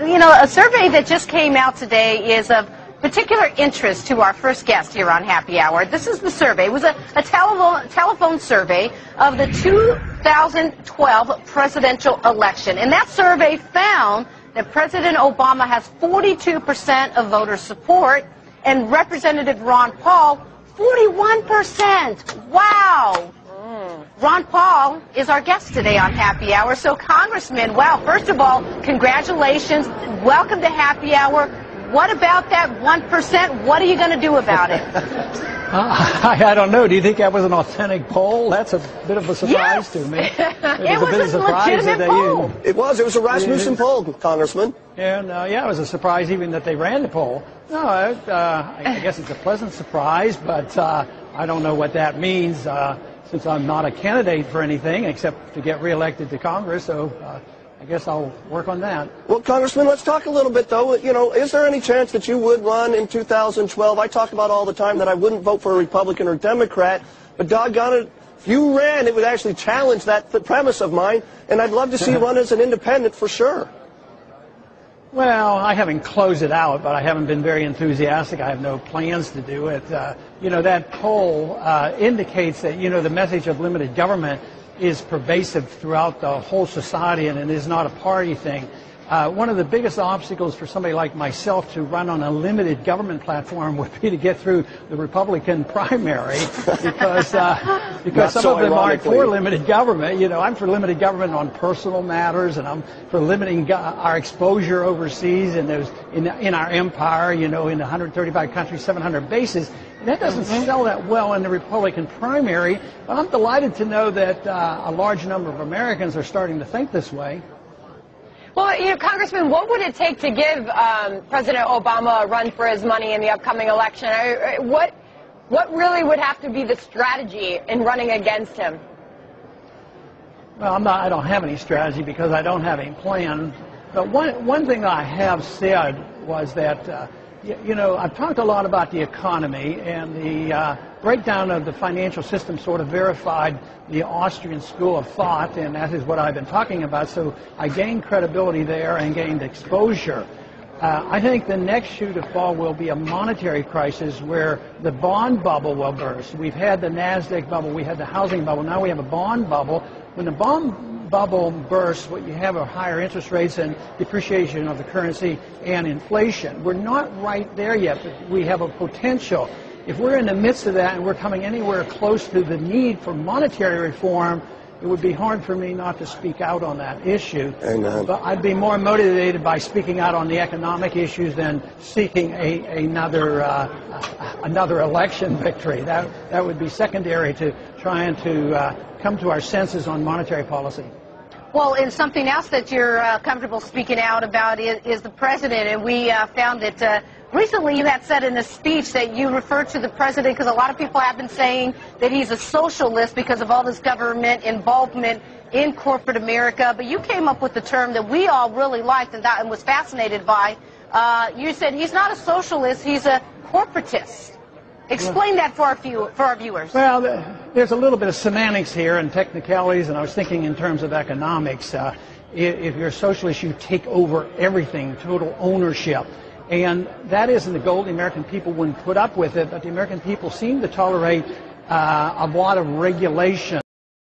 you know, a survey that just came out today is of particular interest to our first guest here on Happy Hour. This is the survey. It was a telephone survey of the 2012 presidential election. And that survey found that President Obama has 42% of voter support and Representative Ron Paul 41%. Wow. Ron Paul is our guest today on Happy Hour. So, Congressman, wow, first of all, congratulations. Welcome to Happy Hour. What about that 1%? What are you going to do about it? I don't know. Do you think that was an authentic poll? That's a bit of a surprise to me. It was a legitimate poll. It was a Rasmussen poll, Congressman. And, yeah, it was a surprise even that they ran the poll. No, I guess it's a pleasant surprise, but I don't know what that means since I'm not a candidate for anything except to get reelected to Congress, so I guess I'll work on that. Well, Congressman, let's talk a little bit, though. You know, is there any chance that you would run in 2012? I talk about all the time that I wouldn't vote for a Republican or Democrat, but doggone it, if you ran, it would actually challenge that premise of mine, and I'd love to see you run as an independent for sure. Well, I haven't closed it out, but I haven't been very enthusiastic. I have no plans to do it. You know, that poll indicates that, you know, the message of limited government is pervasive throughout the whole society, and it is not a party thing. One of the biggest obstacles for somebody like myself to run on a limited government platform would be to get through the Republican primary, because some of them aren't for limited government. You know, I'm for limited government on personal matters, and I'm for limiting our exposure overseas and in our empire. You know, in 135 countries, 700 bases. And that doesn't sell that well in the Republican primary. But I'm delighted to know that a large number of Americans are starting to think this way. Well, you know, Congressman, what would it take to give President Obama a run for his money in the upcoming election? What really would have to be the strategy in running against him? Well, I don't have any strategy because I don't have any plan. But one thing I have said was that, you know, I've talked a lot about the economy, and the breakdown of the financial system sort of verified the Austrian school of thought, and that is what I've been talking about. So I gained credibility there and gained exposure. I think the next shoe to fall will be a monetary crisis where the bond bubble will burst. We've had the NASDAQ bubble, we had the housing bubble, now we have a bond bubble. When the bond bubble bursts, what you have are higher interest rates and depreciation of the currency and inflation. We're not right there yet, but we have a potential. If we're in the midst of that and we're coming anywhere close to the need for monetary reform, it would be hard for me not to speak out on that issue. Amen. But I'd be more motivated by speaking out on the economic issues than seeking another election victory. That would be secondary to trying to come to our senses on monetary policy. Well, and something else that you're comfortable speaking out about is the president. And we found that recently you had said in a speech that you referred to the president because a lot of people have been saying that he's a socialist because of all this government involvement in corporate America. But you came up with the term that we all really liked and was fascinated by. You said he's not a socialist, he's a corporatist. Explain that for our viewers. Well, there's a little bit of semantics here and technicalities, and I was thinking in terms of economics. If you're a socialist, you take over everything, total ownership. And that isn't the goal. The American people wouldn't put up with it, but the American people seem to tolerate a lot of regulation.